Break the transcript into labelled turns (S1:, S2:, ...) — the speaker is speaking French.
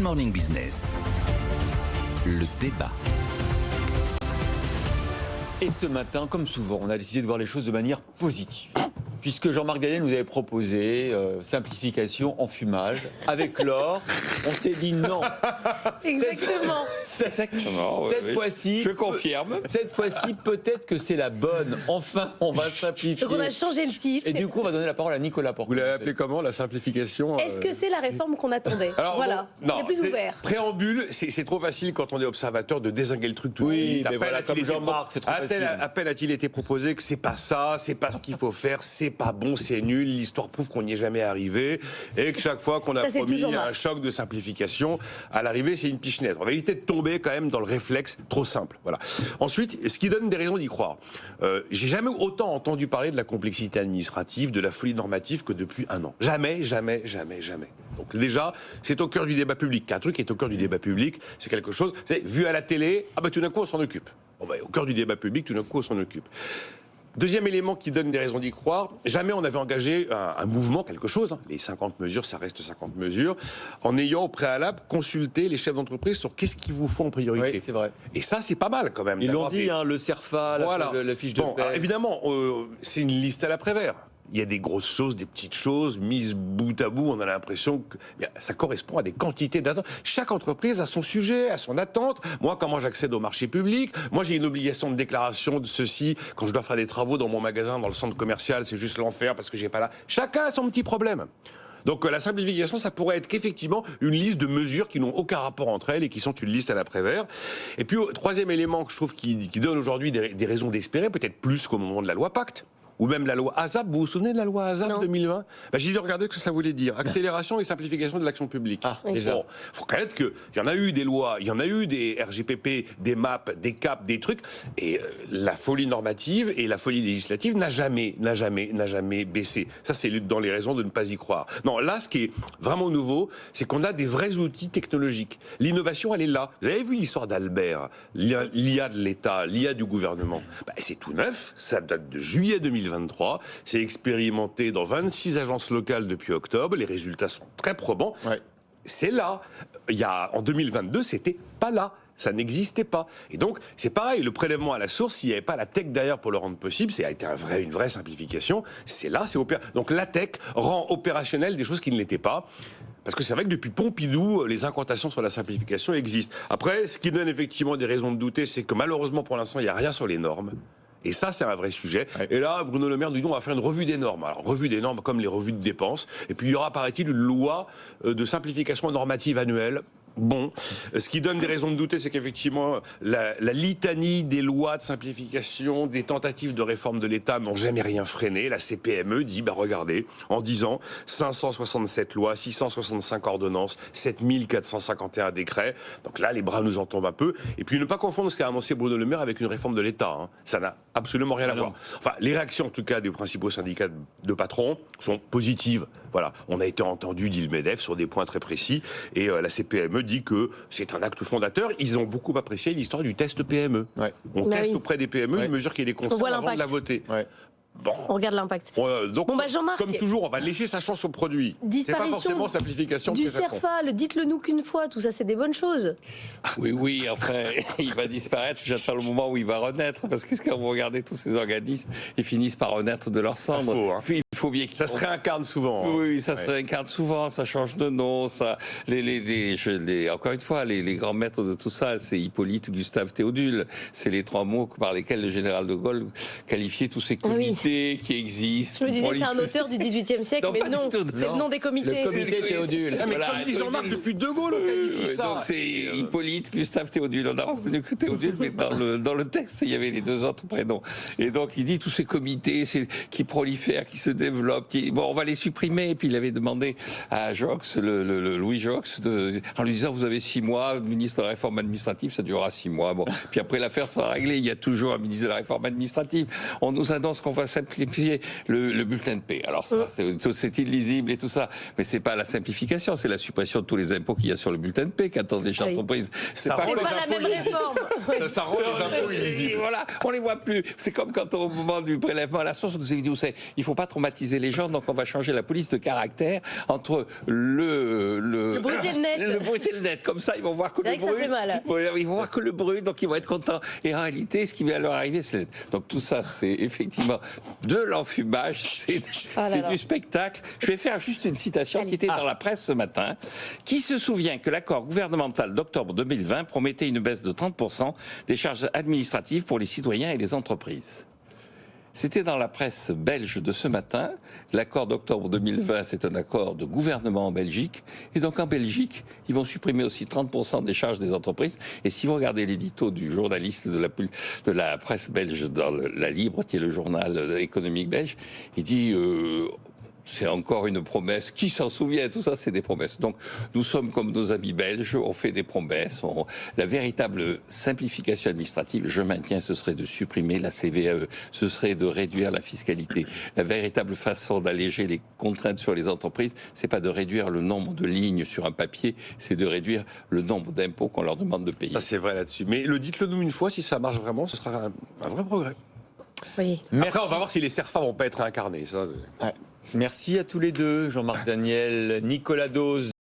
S1: Morning Business, le débat.
S2: Et ce matin, comme souvent, on a décidé de voir les choses de manière positive. Puisque Jean-Marc Daniel nous avait proposé simplification, enfumage. Avec l'or, on s'est dit non.
S3: Exactement.
S2: Cette fois-ci,
S4: je confirme.
S2: Cette fois-ci, peut-être que c'est la bonne. Enfin, on va simplifier.
S3: Donc on a changé le titre.
S2: Et du coup, on va donner la parole à Nicolas Porte.
S4: Vous l'avez appelé comment, la simplification?
S3: Est-ce que c'est la réforme qu'on attendait?
S4: Alors,
S3: voilà,
S4: bon,
S3: c'est plus ouvert.
S4: Préambule, c'est trop facile quand on est observateur de dézinguer le truc tout de
S2: Oui,
S4: suite.
S2: mais voilà, comme Jean-Marc, c'est trop facile.
S4: À peine a-t-il été proposé que c'est pas ça, c'est pas ce qu'il faut faire, c'est pas bon, c'est nul, l'histoire prouve qu'on n'y est jamais arrivé, et que chaque fois qu'on a promis un choc de simplification, à l'arrivée, c'est une pichenette. On va éviter de tomber quand même dans le réflexe trop simple. Voilà. Ensuite, ce qui donne des raisons d'y croire. J'ai jamais autant entendu parler de la complexité administrative, de la folie normative que depuis un an. Jamais. Donc déjà, c'est au cœur du débat public. Un truc qui est au cœur du débat public, c'est quelque chose, c'est vu à la télé, tout d'un coup on s'en occupe. Au cœur du débat public, tout d'un coup on s'en occupe. Deuxième élément qui donne des raisons d'y croire, jamais on avait engagé un mouvement, quelque chose, les 50 mesures, ça reste 50 mesures, en ayant au préalable consulté les chefs d'entreprise sur qu'est-ce qu'ils vous font en priorité.
S2: Oui, c'est vrai.
S4: Et ça, c'est pas mal quand même.
S2: Ils l'ont dit, le CERFA,
S4: voilà.
S2: la fiche de paie.
S4: Alors, évidemment, c'est une liste à la Prévert. Il y a des grosses choses, des petites choses, mises bout à bout, on a l'impression que ça correspond à des quantités d'attentes. Chaque entreprise a son sujet, a son attente. Moi, comment j'accède au marché public? Moi, j'ai une obligation de déclaration de ceci. Quand je dois faire des travaux dans mon magasin, dans le centre commercial, c'est juste l'enfer parce que j'ai pas là. Chacun a son petit problème. Donc la simplification, ça pourrait être qu'effectivement une liste de mesures qui n'ont aucun rapport entre elles et qui sont une liste à la Prévert. Et puis, troisième élément que je trouve qui donne aujourd'hui des raisons d'espérer, peut-être plus qu'au moment de la loi Pacte, ou même la loi ASAP. Vous vous souvenez de la loi ASAP 2020 ? J'ai dû regarder ce que ça voulait dire. Accélération et simplification de l'action publique.
S2: Déjà.
S4: Bon, faut reconnaître qu'il y en a eu des lois, il y en a eu des RGPP, des MAP, des CAP, des trucs. Et la folie normative et la folie législative n'a jamais baissé. Ça, c'est dans les raisons de ne pas y croire. Non, là, ce qui est vraiment nouveau, c'est qu'on a des vrais outils technologiques. L'innovation, elle est là. Vous avez vu l'histoire d'Albert, l'IA de l'État, l'IA du gouvernement. C'est tout neuf, ça date de juillet 2023, c'est expérimenté dans 26 agences locales depuis octobre, les résultats sont très probants. Ouais. C'est là. En 2022, c'était pas là. Ça n'existait pas. Et donc, c'est pareil, le prélèvement à la source, s'il n'y avait pas la tech derrière pour le rendre possible, ça a été une vraie simplification. C'est là, c'est opérationnel. Donc la tech rend opérationnel des choses qui ne l'étaient pas. Parce que c'est vrai que depuis Pompidou, les incantations sur la simplification existent. Après, ce qui donne effectivement des raisons de douter, c'est que malheureusement, pour l'instant, il n'y a rien sur les normes. Et ça, c'est un vrai sujet. Ouais. Et là, Bruno Le Maire nous dit, on va faire une revue des normes. Alors, revue des normes comme les revues de dépenses. Et puis, il y aura, paraît-il, une loi de simplification normative annuelle. Bon, ce qui donne des raisons de douter, c'est qu'effectivement, la litanie des lois de simplification, des tentatives de réforme de l'État n'ont jamais rien freiné. La CPME dit, regardez, en 10 ans, 567 lois, 665 ordonnances, 7451 décrets. Donc là, les bras nous en tombent un peu. Et puis, ne pas confondre ce qu'a annoncé Bruno Le Maire avec une réforme de l'État. Ça n'a absolument rien à voir. Enfin, les réactions, en tout cas, des principaux syndicats de patrons sont positives. Voilà, on a été entendu, dit le MEDEF, sur des points très précis. Et la CPME dit que c'est un acte fondateur. Ils ont beaucoup apprécié l'histoire du test PME. Ouais. On teste auprès des PME une mesure qui les concerne avant de la voter. Ouais.
S3: Bon. On regarde l'impact.
S4: Donc, Jean-Marc, comme toujours, on va laisser sa chance au produit. C'est pas forcément simplification.
S3: Du CERFA, dites-le nous qu'une fois. Tout ça, c'est des bonnes choses.
S5: Oui, enfin, il va disparaître. J'attends le moment où il va renaître. Parce que quand vous regardez tous ces organismes, ils finissent par renaître de leur cendre.
S4: Il faut bien que ça se réincarne souvent.
S5: Oui, ça se réincarne souvent. Ça change de nom. Ça, encore une fois, les grands maîtres de tout ça, c'est Hippolyte, Gustave, Théodule. C'est les trois mots par lesquels le général de Gaulle qualifiait tous ces comités qui existent.
S3: Je me disais, c'est un auteur du XVIIIe siècle, mais non, c'est le nom des comités.
S2: Le comité Théodule.
S4: Mais comme dit Jean-Marc, depuis De Gaulle, on qualifie ça.
S5: Donc c'est Hippolyte, Gustave, Théodule. On a retenu que Théodule, mais dans le texte, il y avait les deux autres prénoms. Et donc, il dit tous ces comités qui prolifèrent, qui se développent. On va les supprimer. Et puis, il avait demandé à Jox, le Louis Jox, en lui disant, vous avez 6 mois, ministre de la réforme administrative, ça durera 6 mois. Bon. Puis après, l'affaire sera réglée. Il y a toujours un ministre de la réforme administrative. On nous annonce qu'on va simplifier le bulletin de paie. Alors ça, c'est illisible et tout ça, mais c'est pas la simplification, c'est la suppression de tous les impôts qu'il y a sur le bulletin de paie qu'attendent les entreprises.
S3: C'est pas la même réforme.
S4: Ça rend les impôts illisibles.
S5: Voilà, on les voit plus. C'est comme quand au moment du prélèvement à la source, on nous avait dit, il faut pas traumatiser stigmatiser les gens, donc on va changer la police de caractère entre le
S3: brut et le net.
S5: Le brut et le net. Comme ça, ils vont voir que le
S3: vrai que ça fait mal.
S5: Ils vont voir que le brut, donc ils vont être contents. Et en réalité, ce qui va leur arriver, c'est... Donc tout ça, c'est effectivement de l'enfumage, c'est du spectacle. Je vais faire juste une citation qui était dans la presse ce matin. Qui se souvient que l'accord gouvernemental d'octobre 2020 promettait une baisse de 30% des charges administratives pour les citoyens et les entreprises. C'était dans la presse belge de ce matin. L'accord d'octobre 2020, c'est un accord de gouvernement en Belgique. Et donc en Belgique, ils vont supprimer aussi 30% des charges des entreprises. Et si vous regardez l'édito du journaliste de la presse belge dans La Libre, qui est le journal économique belge, il dit... c'est encore une promesse. Qui s'en souvient? Tout ça, c'est des promesses. Donc, nous sommes comme nos amis belges, on fait des promesses. La véritable simplification administrative, je maintiens, ce serait de supprimer la CVAE, ce serait de réduire la fiscalité. La véritable façon d'alléger les contraintes sur les entreprises, c'est pas de réduire le nombre de lignes sur un papier, c'est de réduire le nombre d'impôts qu'on leur demande de payer.
S4: Ça, c'est vrai là-dessus. Mais dites-le nous une fois, si ça marche vraiment, ce sera un vrai progrès.
S3: Oui.
S4: Après, on va voir si les CERFA vont pas être incarnés. Ça.
S2: Merci à tous les deux, Jean-Marc Daniel, Nicolas Dose.